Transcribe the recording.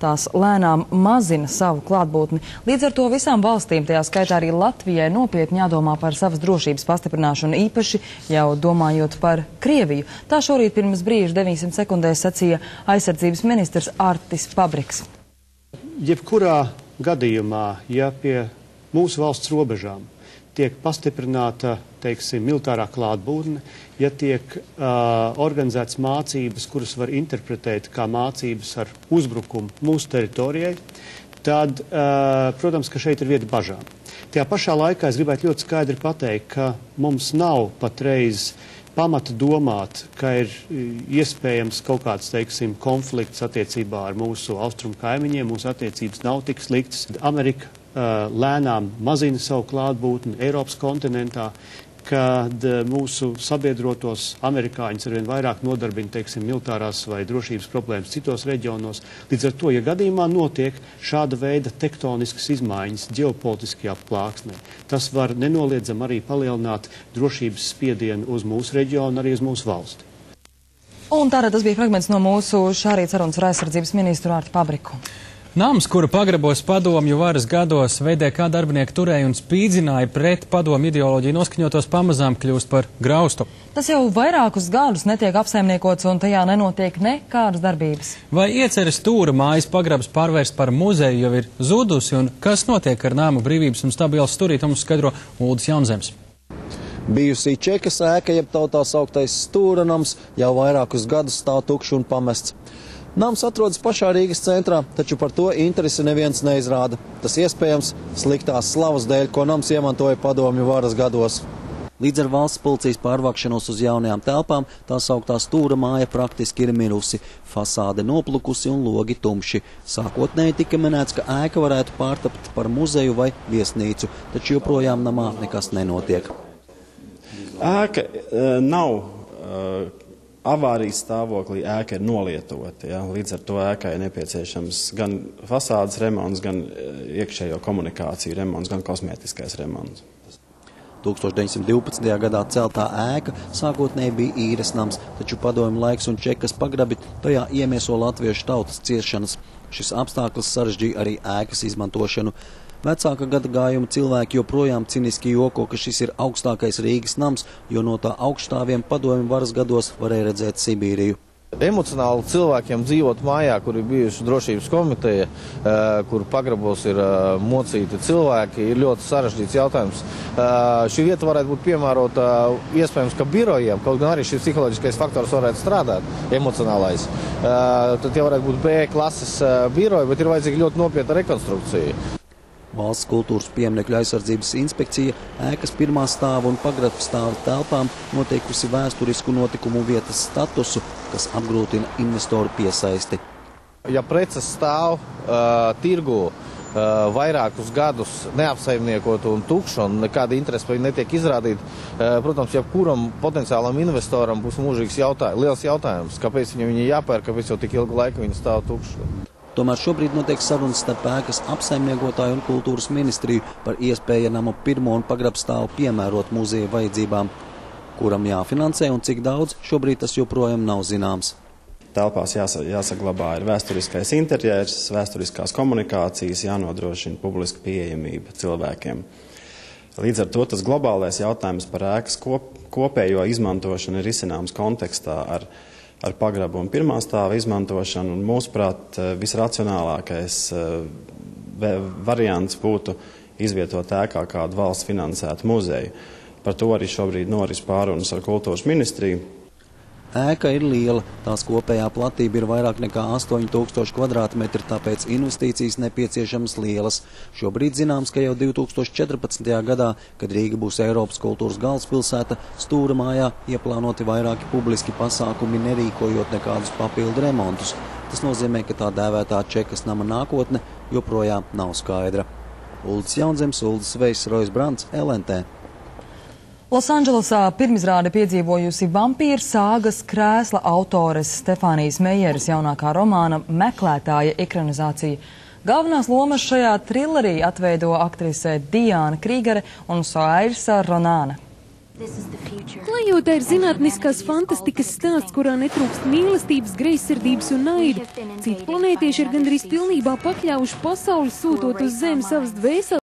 tās lēnām mazina savu klātbūtni. Līdz ar to visām valstīm, tajā skaitā arī Latvijai, nopietni jādomā par savas drošības pastiprināšanu, īpaši jau domājot par Krieviju. Tā šorīt pirms brīža 900 sekundēs sacīja aizsardzības ministrs Artis Pabriks. Jebkurā gadījumā, ja pie mūsu valsts robežām tiek pastiprināta, teiksim, militārā klātbūtne, ja tiek organizētas mācības, kuras var interpretēt kā mācības ar uzbrukumu mūsu teritorijai, tad, protams, ka šeit ir vieta bažām. Tajā pašā laikā es gribētu ļoti skaidri pateikt, ka mums nav patreiz pamata domāt, ka ir iespējams kaut kāds, teiksim, konflikts attiecībā ar mūsu austrumu kaimiņiem. Mūsu attiecības nav tik sliktas. Amerika lēnām mazina savu klātbūtni Eiropas kontinentā, kad mūsu sabiedrotos amerikāņus arvien vairāk nodarbina, teiksim, militārās vai drošības problēmas citos reģionos. Līdz ar to, ja gadījumā notiek šāda veida tektoniskas izmaiņas ģeopolitiskajā plāksnē, tas var nenoliedzam arī palielināt drošības spiedienu uz mūsu reģionu, arī uz mūsu valsti. Un tātad tas bija fragments no mūsu šā rīta sarunas ar aizsardzības ministru Arti Pabriku. Nams, kura pagrabos padomju varas gados VDK darbinieki turēja un spīdzināja pret padomju ideoloģiju noskaņotos, pamazām kļūst par graustu. Tas jau vairākus gadus netiek apsaimniekots un tajā nenotiek nekādas darbības. Vai ieceres Stūra mājas pagrabs pārvērst par muzeju jau ir zudusi, un kas notiek ar Nama brīvības un stabilas stūrīt, mums skaidro Uldis Jaunzems. Bijusī Čekas ēka, jeb tautā sauktais Stūra nams, jau vairākus gadus stāv tukšs un pamests. Nams atrodas pašā Rīgas centrā, taču par to interesi neviens neizrāda. Tas iespējams sliktās slavas dēļ, ko nams iemantoja padomju varas gados. Līdz ar valsts policijas pārvākšanos uz jaunajām telpām, tā sauktā Stūra māja praktiski ir mirusi. Fasāde noplukusi un logi tumši. Sākotnēji tika minēts, ka ēka varētu pārtapt par muzeju vai viesnīcu, taču joprojām namā nekas nenotiek. Ēka nav avārijas stāvoklī, ēka ir nolietota. Ja? Līdz ar to ēkai ir nepieciešams gan fasādes remonts, gan iekšējo komunikāciju remonts, gan kosmētiskais remonts. 1912. gadā celtā ēka sākotnēji bija īres nams, taču padomju laiks un Čekas pagrabi tajā iemieso latviešu tautas ciešanas. Šis apstākļus sarežģīja arī ēkas izmantošanu. Vecāka gadagājuma cilvēki joprojām ciniski joko, ka šis ir augstākais Rīgas nams, jo no tā augstāviem padomju varas gados varēja redzēt Sibīriju. Emocionāli cilvēkiem dzīvot mājā, kur ir bijuši drošības komiteja, kur pagrabos ir mocīti cilvēki, ir ļoti sarežģīts jautājums. Šī vieta varētu būt piemērota iespējams, ka birojiem, kaut gan arī šis psiholoģiskais faktors varētu strādāt, emocionālais. Tad tie varētu būt B klases biroji, bet ir vajadzīga ļoti nopietna rekonstrukcija. Valsts kultūras pieminekļu aizsardzības inspekcija ēkas pirmā stāva un pagrabstāva telpām noteikusi vēsturisku notikumu vietas statusu, kas apgrūtina investoru piesaisti. Ja preces stāv tirgu vairākus gadus neapsaimniekot un tukšu un nekāda interese par viņu netiek izrādīta, protams, jebkuram potenciālam investoram būs mūžīgs liels jautājums, kāpēc viņam viņi jāpērk, kāpēc jau tik ilgu laiku viņi stāv tukšu. Tomēr šobrīd notiek sarunas starp ēkas apsaimniekotāju un kultūras ministriju par iespēju namu pirmo un pagrabstāvu piemērot muzeja vajadzībām. Kuram jāfinansē un cik daudz, šobrīd tas joprojām nav zināms. Telpās jāsaglabā ir vēsturiskais interjers, vēsturiskās komunikācijas, jānodrošina publiska pieejamība cilvēkiem. Līdz ar to tas globālais jautājums par ēkas kopējo izmantošanu ir izcināms kontekstā ar pagrabu un pirmā stāva izmantošanu, un mūsuprāt visracionālākais variants būtu izvietot ēkā kādu valsts finansētu muzeju. Par to arī šobrīd noris pārunas ar kultūras ministriju. Ēka ir liela, tās kopējā platība ir vairāk nekā 8000 kvadrātmetri, tāpēc investīcijas nepieciešamas lielas. Šobrīd zināms, ka jau 2014. gadā, kad Rīga būs Eiropas kultūras galvaspilsēta, Stūra mājā ieplānoti vairāki publiski pasākumi, nerīkojot nekādus papildu remontus. Tas nozīmē, ka tā dēvētā Čekas nama nākotne joprojām nav skaidra. Uldis Jaunzems, Uldis Vejs, Rojs Brants, LNT. Losandželosā pirmizrāde piedzīvojusi vampīra sāgas krēsla autores Stefānijas Mejeras jaunākā romāna Meklētāja ekranizācija. Galvenās lomas šajā trilerī atveido aktrise Diāna Krīgere un Sairsa Ronāne. Klajota ir zinātniskās fantastikas stāsts, kurā netrūkst mīlestības, greizsirdības un naida. Citi planētieši ir gandrīz pilnībā pakļāvuši pasauli, sūtot uz Zemi savas dvēseles.